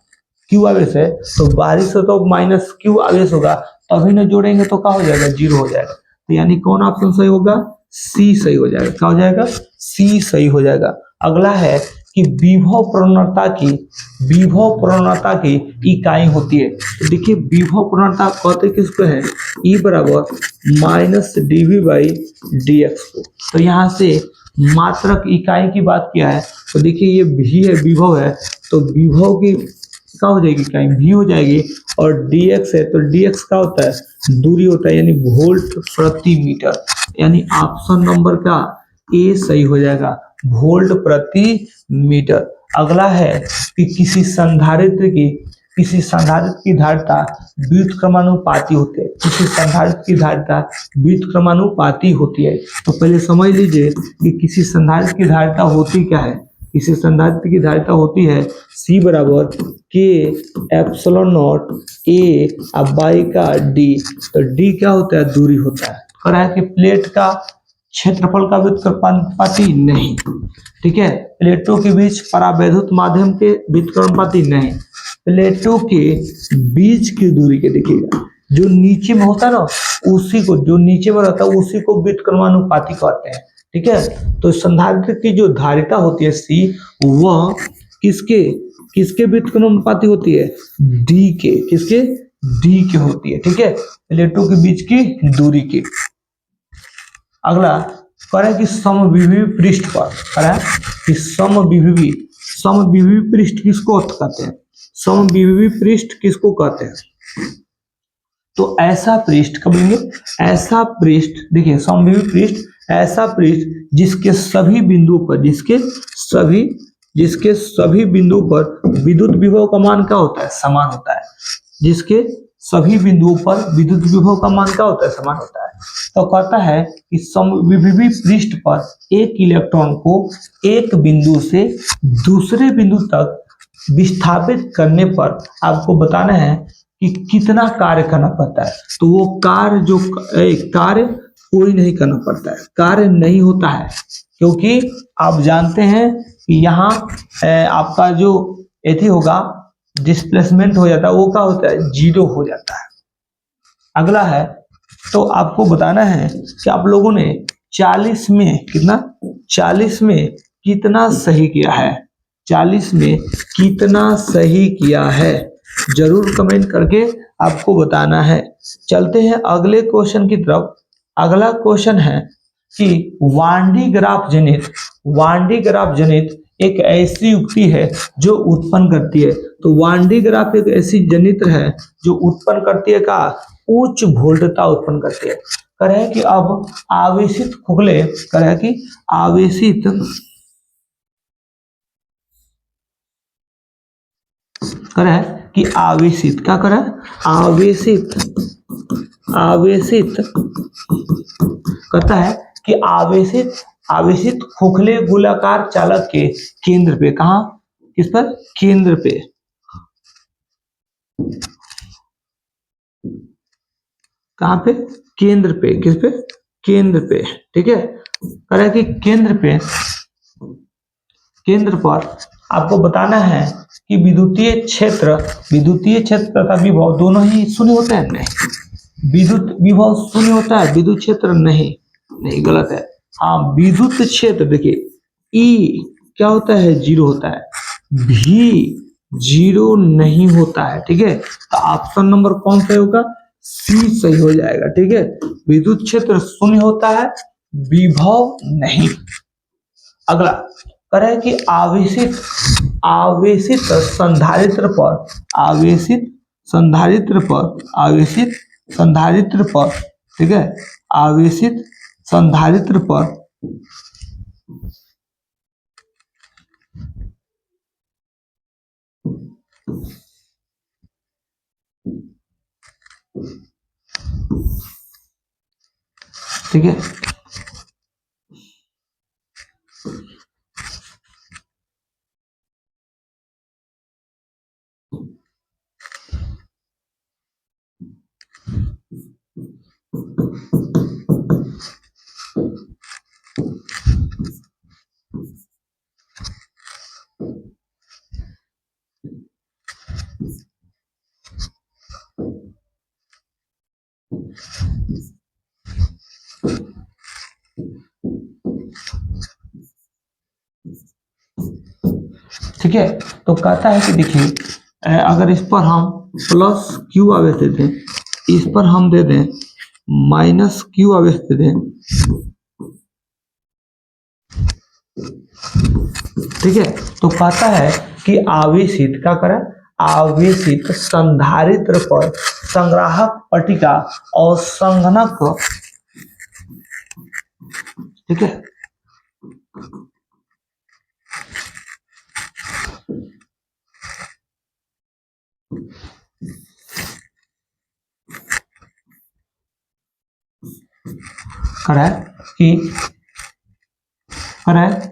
क्यू आवेश है तो बाहरी सतह माइनस क्यू आवेश होगा, तभी ने जोड़ेंगे तो क्या हो जाएगा, 0 हो जाएगा। तो यानी कौन ऑप्शन सही होगा, सी सही हो जाएगा। क्या हो जाएगा, सी सही हो जाएगा। अगला है कि विभव प्रवणता की इकाई होती है। तो देखिए विभव प्रवणता कहते किसको है, ई बराबर minus dV by d x को। तो यहाँ से मात्रक इकाई की बात किया है, तो देखिए ये भी है, विभव है, तो विभव की क्या हो जाएगी, इकाई भी हो जाएगी। और dx है तो dx क्या होता है, दूरी होता है, यानी वोल्ट प्रति मीटर, यानी ऑप्शन नंबर का ए सही हो जाएगा, वोल्ट प्रति मीटर। अगला है कि किसी संधारित्र की धारिता व्युत्क्रमानुपाती होती है। किसी संधारित्र की धारिता व्युत्क्रमानुपाती होती है। तो पहले समझ लीजिए कि किसी संधारित्र की धारिता होती क्या है, किसी संधारित्र की धारिता होती है C बराबर के एप्सिलॉन नॉट ए अब बाई का डी। तो डी क्या होता है, दूरी होता है। कह रहा है कि प्लेट का क्षेत्रफल का व्युत्क्रमानुपाती नहीं। ठीक है, प्लेटों के बीच परावैद्युत माध्यम के व्युत्क्रमानुपाती नहीं, प्लेटों के बीच की दूरी के देखिएगा, जो नीचे में होता है ना, उसी को, जो नीचे में रहता है उसी को व्युत्क्रमानुपाती कहते हैं। ठीक है। तो संधारित्र की जो धारिता होती है C, वह किसके किसके व्युत्क्रमानुपाती होती है, D के, किसके, D के होती है, ठीक है, प्लेटों के बीच की दूरी की। अगला करें कि समविभवी पृष्ठ पर, करें कि समविभवी पृष्ठ किसको कहते हैं, समविभवी पृष्ठ किसको कहते हैं। तो ऐसा पृष्ठ कब लेंगे, ऐसा पृष्ठ, देखिए समविभवी पृष्ठ ऐसा पृष्ठ जिसके सभी बिंदुओं पर, जिसके सभी बिंदुओं पर विद्युत विभव का मान क्या होता है, समान होता है। जिसके सभी बिंदुओं पर विद्युत विभव का मान क्या होता है, समान होता है। तो कहता है कि समविभवी पृष्ठ पर एक इलेक्ट्रॉन को एक बिंदु से दूसरे बिंदु तक विस्थापित करने पर आपको बताना है कि कितना कार्य करना पड़ता है। तो वो कार्य कोई नहीं करना पड़ता है, कार्य नहीं होता है, क्योंकि आप जानते हैं कि यहाँ आपका जो एथी होगा, डिस्प्लेसमेंट हो जाता है, वो क्या होता है, 0 हो जाता है। अगला है, तो आपको बताना है कि आप लोगों ने 40 में कितना सही किया है, 40 में कितना सही किया है, जरूर कमेंट करके आपको बताना है। चलते हैं अगले क्वेश्चन की तरफ। अगला क्वेश्चन है कि वांडी ग्राफ जनित एक ऐसी युक्ति है जो उत्पन्न करती है। तो वांडी ग्राफ एक ऐसी जनित्र है जो उत्पन्न करती है का उच्च वोल्टता उत्पन्न करती है। करें कि अब आवेशित खोखले, करें कि आवेशित क्या करें, आवेशित कहता है कि आवेशित खोखले गोलाकार चालक के केंद्र पे, कहा, किस पर, केंद्र पे, कहां पे, केंद्र पे, किस पे, केंद्र पे, ठीक है। कह रहा है कि केंद्र पर आपको बताना है कि विद्युतीय क्षेत्र तथा विभव दोनों ही शून्य होते हैं, नहीं, विद्युत विभव शून्य होता है, विद्युत क्षेत्र नहीं, गलत है। हाँ, विद्युत क्षेत्र देखिए E क्या होता है, 0 होता है, भी 0 नहीं होता है, ठीक है। तो ऑप्शन नंबर कौन सा होगा, C सही हो जाएगा, ठीक है। विद्युत क्षेत्र शून्य होता है, विभव नहीं। अगला करें कि आवेशित संधारित्र पर, ठीक है, आवेशित संधारित्र पर ठीक है, ठीक है। तो कहता है कि देखिए अगर इस पर हम प्लस क्यू आवेश दे दें, इस पर हम दे दें माइनस क्यू आवेश दे दें, ठीक है। तो कहता है कि आवेशित क्या करें, आवेशित संधारित्र पर संग्राहक पट्टिका और संघनक, ठीक है,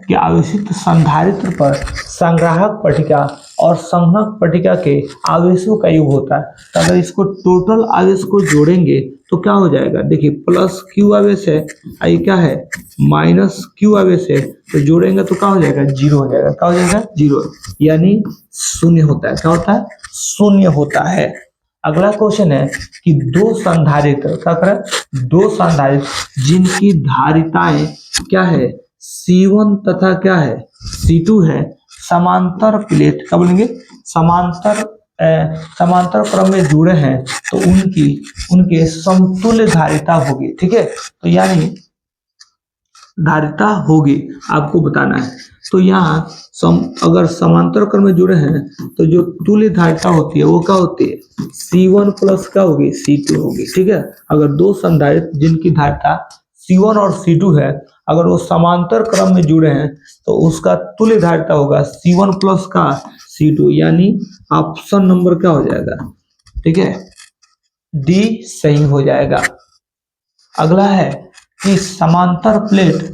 कि आवेशित संधारित्र पर संग्राहक पट्टिका और संघनक पट्टिका के आवेशों का योग होता है। तो अगर इसको टोटल आवेश को जोड़ेंगे तो क्या हो जाएगा, देखिए प्लस क्यू आवेश है, ये क्या है, माइनस क्यू आवेश है, तो जोड़ेंगे तो क्या हो जाएगा, 0 हो जाएगा, क्या हो जाएगा, 0, यानी शून्य होता है। क्या होता है, शून्य होता है। अगला क्वेश्चन है कि दो संधारित्र क्या कर रहा है, दो संधारित्र जिनकी धारिताएं क्या है, C1 तथा क्या है, C2 है, समांतर प्लेट क्या बोलेंगे, समांतर समांतर क्रम में जुड़े हैं, तो उनकी उनके समतुल्य धारिता होगी। ठीक है, तो यानी धारिता होगी आपको बताना है। तो यहाँ अगर समांतर क्रम में जुड़े हैं तो जो तुल्य धारिता होती है वो क्या होती है, C1 प्लस क्या होगी, C2 होगी। ठीक है, अगर दो संधारित्र जिनकी धारिता C1 और C2 है, अगर वो समांतर क्रम में जुड़े हैं तो उसका तुल्य धारिता होगा C1 प्लस का C2, यानी ऑप्शन नंबर क्या हो जाएगा, ठीक है, डी सही हो जाएगा। अगला है कि समांतर प्लेट,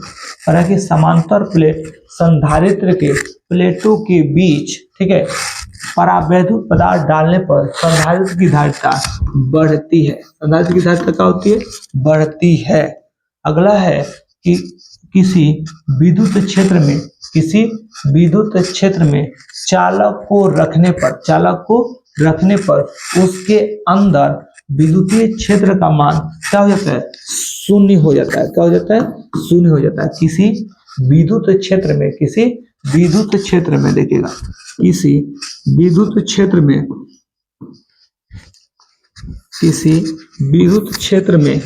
और कि समांतर प्लेट संधारित्र के प्लेटों के बीच, ठीक है, परावैद्युत पदार्थ डालने पर संधारित्र की धारिता बढ़ती है। संधारित्र की धारिता क्या होती है, बढ़ती है। अगला है कि किसी विद्युत क्षेत्र में, किसी विद्युत क्षेत्र में चालक को रखने पर, चालक को रखने पर उसके अंदर विद्युतीय क्षेत्र का मान क्या हो जाता है, शून्य हो जाता है। क्या हो जाता है, शून्य हो जाता है। किसी विद्युत क्षेत्र में, किसी विद्युत क्षेत्र में देखिएगा, किसी विद्युत क्षेत्र में, किसी विद्युत क्षेत्र में,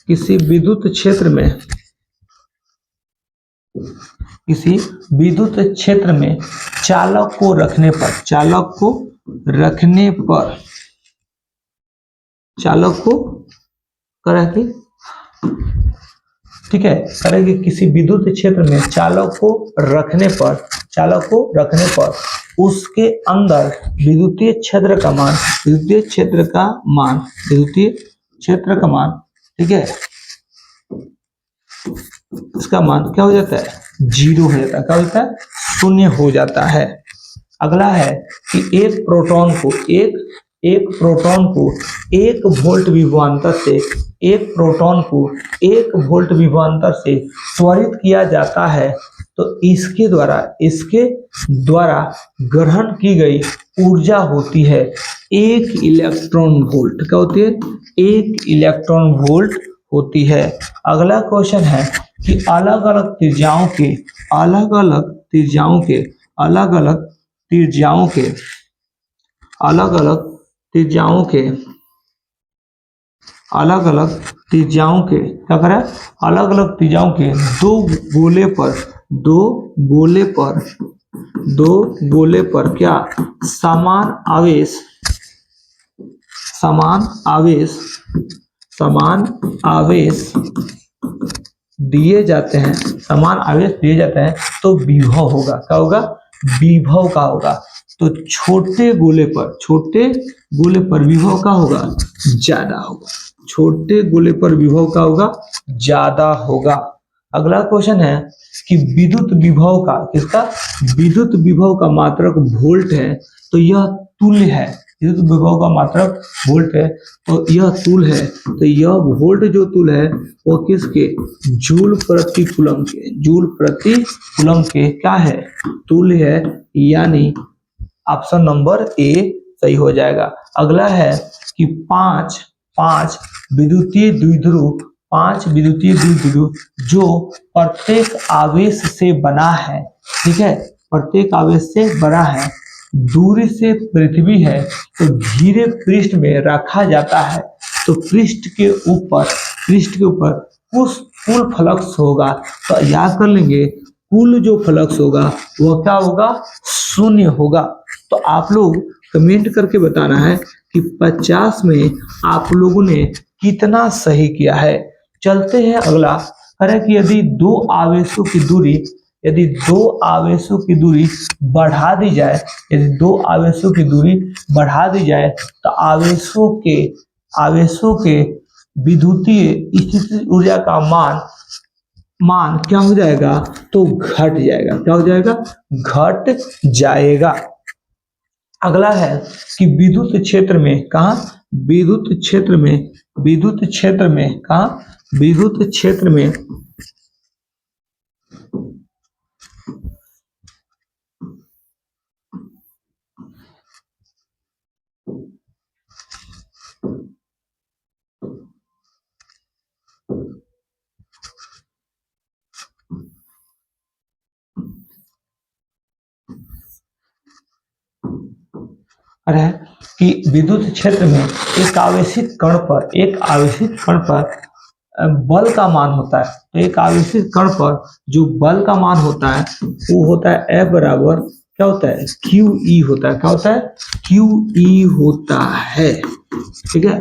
किसी विद्युत क्षेत्र में, किसी विद्युत क्षेत्र में चालक को रखने पर, चालक को रखने पर, चालक को करेंगे, ठीक है, करेंगे किसी विद्युत क्षेत्र में चालक को रखने पर, चालक को रखने पर उसके अंदर विद्युतीय क्षेत्र का मान, विद्युतीय क्षेत्र का मान, विद्युतीय क्षेत्र का मान, ठीक है, इसका मान क्या हो जाता है, जीरो हो जाता है। क्या होता है, शून्य हो जाता है। अगला है कि एक प्रोटॉन को, एक प्रोटॉन को 1 वोल्ट विभवांतर से, एक प्रोटॉन को 1 वोल्ट विभवांतर से त्वरित किया जाता है, तो इसके द्वारा ग्रहण की गई ऊर्जा होती है 1 इलेक्ट्रॉन वोल्ट। क्या होती है, 1 इलेक्ट्रॉन वोल्ट होती है। अगला क्वेश्चन है कि अलग अलग त्रिज्याओं के, अलग अलग त्रिज्याओं के, अलग अलग त्रिज्याओं के, अलग अलग त्रिज्याओं के, अलग अलग त्रिज्याओं के क्या करें, अलग अलग त्रिज्याओं के दो गोले पर, दो गोले पर, दो गोले पर क्या समान आवेश, समान आवेश, समान आवेश दिए जाते हैं, समान आवेश दिए जाते हैं, तो विभव होगा। क्या होगा, विभव का होगा। तो छोटे गोले पर, छोटे गोले पर विभव का होगा, ज्यादा होगा। छोटे गोले पर विभव का होगा, ज्यादा होगा। अगला क्वेश्चन है कि विद्युत विभव का, किसका, विद्युत विभव का मात्रक वोल्ट है, तो यह तुल्य है, विद्युत विभव का मात्रक वोल्ट है, तो यह तुल है, तो यह वोल्ट जो तुल है वो किसके, जूल प्रति कूलम के, जूल प्रति कूलम के क्या है, तुल्य है, यानी ऑप्शन नंबर ए सही हो जाएगा। अगला है कि पांच विद्युतीय द्विध्रुव, पांच विद्युतीय द्विध्रुव जो प्रत्येक आवेश से बना है, ठीक है, प्रत्येक आवेश से बना है, दूरी से पृथ्वी है, तो घिरे पृष्ठ में रखा जाता है, तो पृष्ठ के ऊपर, पृष्ठ के ऊपर कुल फ्लक्स होगा, तो याद कर लेंगे कुल जो फ्लक्स होगा वह क्या होगा, शून्य होगा। तो आप लोग कमेंट करके बताना है कि 50 में आप लोगों ने कितना सही किया है। चलते हैं अगला, करें कि यदि दो आवेशों की दूरी, यदि दो आवेशों की दूरी बढ़ा दी जाए, यदि दो आवेशों की दूरी बढ़ा दी जाए, तो आवेशों के विद्युतीय स्थिति ऊर्जा का मान क्या हो जाएगा, तो घट जाएगा। क्या हो जाएगा, घट जाएगा। अगला है कि विद्युत क्षेत्र में, कहा, विद्युत क्षेत्र में, विद्युत क्षेत्र में, कहा, विद्युत क्षेत्र में अरे है कि विद्युत क्षेत्र में एक आवेशित कण पर बल का मान होता है। तो एक आवेशित कण पर जो बल का मान होता है वो होता है F बराबर क्या होता है, क्यू ई होता है। क्या होता है, क्यू ई होता है। ठीक है,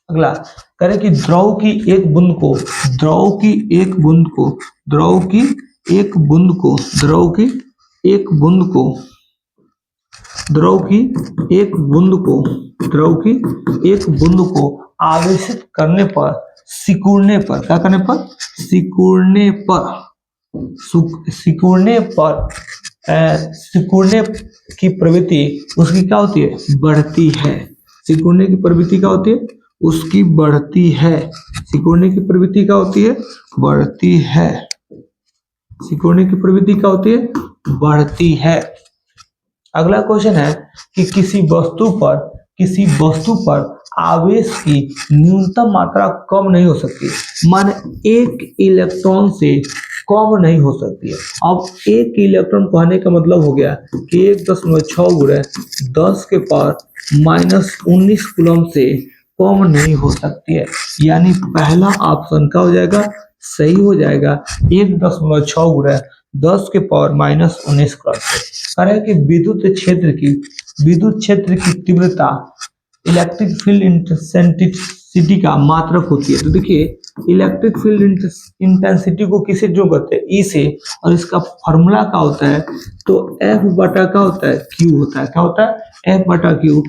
अगला करें कि द्रव की एक बूंद को द्रव की एक बूंद को द्रव की एक बूंद को द्रव की एक बूंद को द्रव की एक बूंद को द्रव की एक बूंद को आवेशित करने पर सिकुड़ने पर क्या करने पर सिकुड़ने पर सिकुड़ने पर सिकुड़ने की प्रवृत्ति उसकी क्या होती है, बढ़ती है। सिकुड़ने की प्रवृत्ति क्या होती है, उसकी बढ़ती है। सिकुड़ने की प्रवृत्ति क्या होती है, बढ़ती है। सिकुड़ने की प्रवृत्ति क्या होती है, बढ़ती है। अगला क्वेश्चन है कि किसी वस्तु पर आवेश की न्यूनतम मात्रा कम नहीं हो सकती, मान एक इलेक्ट्रॉन से कम नहीं हो सकती है। अब एक इलेक्ट्रॉन कहने का मतलब हो गया कि 1.6 गुणे 10 के पावर -19 कूलम से कम नहीं हो सकती है। यानी पहला ऑप्शन क्या हो जाएगा, सही हो जाएगा। 1.6 गुणे 10 के पावर -19 कूलम से। करें कि विद्युत क्षेत्र की तीव्रता इलेक्ट्रिक फील्ड इंटेंसिटी का मात्रक होती है। तो देखिए इलेक्ट्रिक फील्ड इंटेंसिटी को किसे जो कहते हैं, ई से, और इसका फॉर्मूला क्या होता है, तो एफ बटा क्या होता है, क्यू होता है। क्या होता है, एफ बटा क्यू।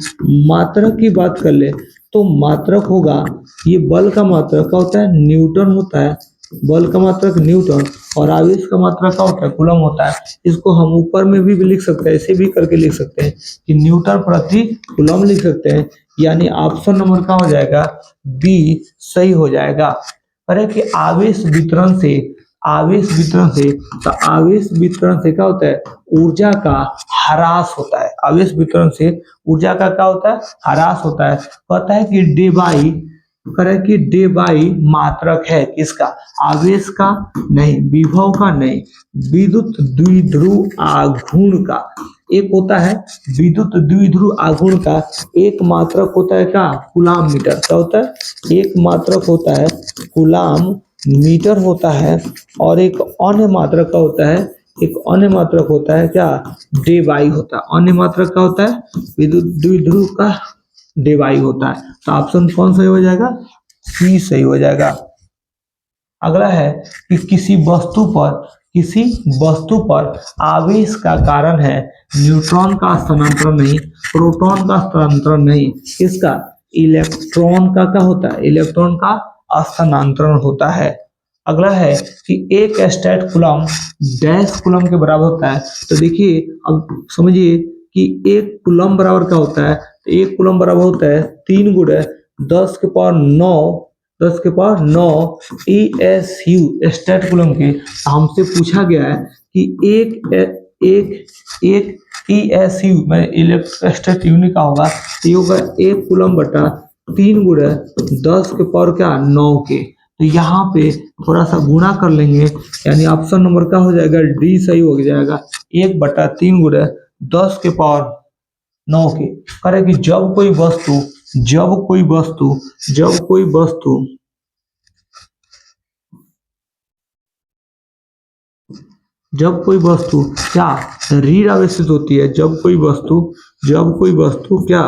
मात्रक की बात कर ले तो मात्रक होगा, ये बल का मात्रक क्या होता है, न्यूटन होता है। बल का मात्रक न्यूटन और आवेश का मात्रक क्या होता है, कूलम होता है। इसको हम ऊपर में भी लिख सकते हैं, ऐसे भी करके लिख सकते हैं कि न्यूटन प्रति कूलम लिख सकते हैं। यानी ऑप्शन नंबर क्या हो जाएगा, बी सही हो जाएगा। अरे कि आवेश वितरण से तो आवेश वितरण से क्या होता है, ऊर्जा का ह्रास होता है। आवेश वितरण से ऊर्जा का क्या होता है, ह्रास होता है। कहता है कि डे बाई मात्रक है किसका, आवेश का नहीं, विभव का नहीं, विद्युत द्विध्रुव आघूर्ण का। एक होता है विद्युत द्विध्रुव आघूर्ण का एक मात्रक होता है क्या, कूलाम मीटर। क्या होता है, एक मात्रक होता है कूलाम मीटर होता है। और एक अन्य मात्रक का होता है, एक अन्य मात्रक होता है क्या, डेबाई होता है। अन्य मात्रक का होता है विद्युत द्विध्रुव का डेबाई होता है। तो ऑप्शन कौन सही हो जाएगा, सी सही हो जाएगा। अगला है कि किसी वस्तु पर आवेश का कारण है न्यूट्रॉन का स्थानांतरण नहीं, प्रोटॉन का स्थानांतरण नहीं, इसका इलेक्ट्रॉन का क्या होता है, इलेक्ट्रॉन का स्थानांतरण होता है। अगला है कि एक स्टेट कूलम डैश कूलम के बराबर होता है। तो देखिए अब समझिए कि एक कूलम बराबर क्या होता है, तो एक कूलम बराबर होता है 3 गुणे 10 के पावर 9 ESU स्टेट कूलम के। हमसे पूछा गया है कि एक ESU में इलेक्ट्रोस्टैटिक यूनिट का होगा, ये होगा 1 कूलम बटा 3 गुणे 10 के पावर क्या 9 के। तो यहाँ पे थोड़ा सा गुणा कर लेंगे, यानी ऑप्शन नंबर क्या हो जाएगा, डी सही हो जाएगा। 1 बटा 3 गुणे 10 के पावर 9 के। करे कि जब कोई वस्तु क्या ऋण आवेशित होती है, जब कोई वस्तु क्या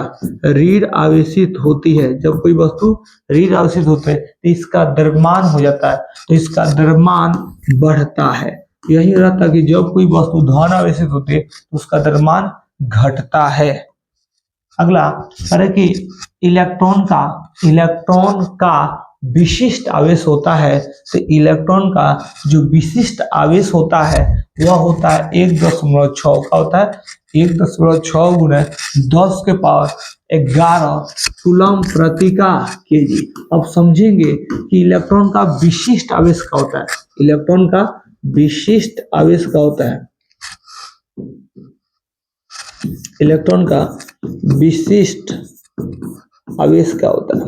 ऋण आवेशित होती है, जब कोई वस्तु ऋण आवेशित होती है तो इसका द्रव्यमान हो जाता है, तो इसका द्रव्यमान बढ़ता है। यही रहता है कि जब कोई वस्तु धन आवेशित होती है तो उसका द्रव्यमान घटता है। अगला अरे कि इलेक्ट्रॉन का विशिष्ट आवेश होता है। तो इलेक्ट्रॉन का जो विशिष्ट आवेश होता है वह होता है 1.6 का होता है 1.6 गुणे 10 के पावर 11 कूलम प्रति का केजी। अब समझेंगे कि इलेक्ट्रॉन का विशिष्ट आवेश क्या होता है, इलेक्ट्रॉन का विशिष्ट आवेश क्या होता है, इलेक्ट्रॉन का विशिष्ट आवेश क्या होता है,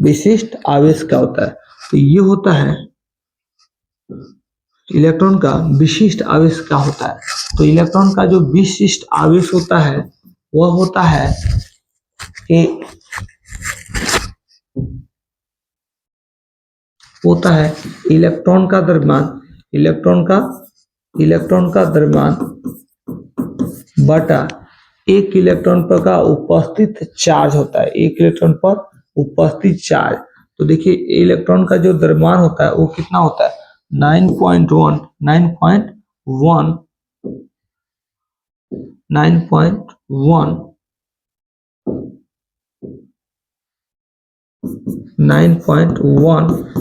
विशिष्ट आवेश क्या होता है। तो ये होता है इलेक्ट्रॉन का विशिष्ट आवेश क्या होता है? तो इलेक्ट्रॉन का जो विशिष्ट आवेश होता है वह होता है इलेक्ट्रॉन का द्रव्यमान बटा एक इलेक्ट्रॉन पर का उपस्थित चार्ज होता है, एक इलेक्ट्रॉन पर उपस्थित चार्ज। तो देखिए इलेक्ट्रॉन का जो द्रव्यमान होता है वो कितना होता है? 9.1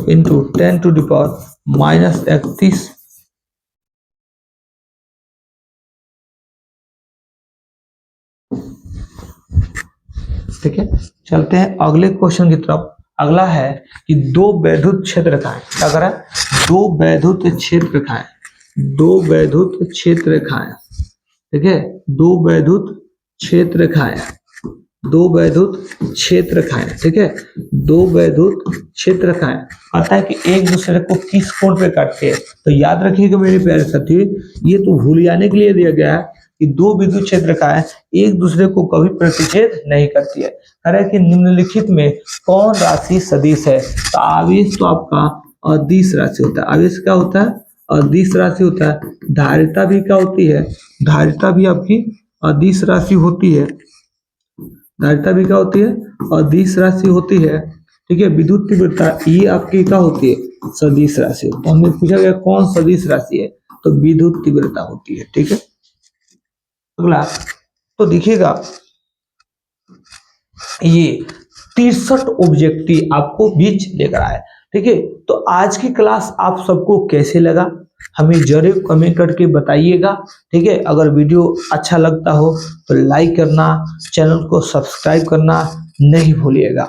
into 10 to the power minus 31। ठीक है, चलते हैं अगले क्वेश्चन की तरफ। अगला है कि दो वैद्युत क्षेत्र रेखाएं, क्या करें? दो वैद्युत क्षेत्र रेखाएं, ठीक है, दो वैद्युत क्षेत्र रेखाएं, ठीक है, दो वैद्युत क्षेत्र रेखाएं पता है कि एक दूसरे को किस कोण पे काटते हैं। तो याद रखिएगा मेरे प्यारे साथियों, ये तो भूल जाने के लिए दिया गया है कि दो विद्युत क्षेत्र रेखाएं एक दूसरे को कभी प्रतिच्छेद नहीं करती है। कह रहा है कि निम्नलिखित में कौन राशि सदिश है? तो आवेश तो आपका अदिश राशि होता है। आवेश क्या होता है? अदिश राशि होता है। धारिता भी क्या होती है? धारिता भी आपकी अदिश राशि होती है। धारिता भी क्या होती है? अदिश राशि होती है। ठीक है, विद्युत तीव्रता ये आपकी क्या होती है? सदिश राशि। तो हमने पूछा गया कौन सदिश राशि है? तो विद्युत तीव्रता होती है। ठीक है, अगला तो देखिएगा ये 63 ऑब्जेक्टिव आपको बीच लेकर आए। ठीक है, तो आज की क्लास आप सबको कैसे लगा हमें जरूर कमेंट करके बताइएगा। ठीक है, अगर वीडियो अच्छा लगता हो तो लाइक करना, चैनल को सब्सक्राइब करना नहीं भूलिएगा।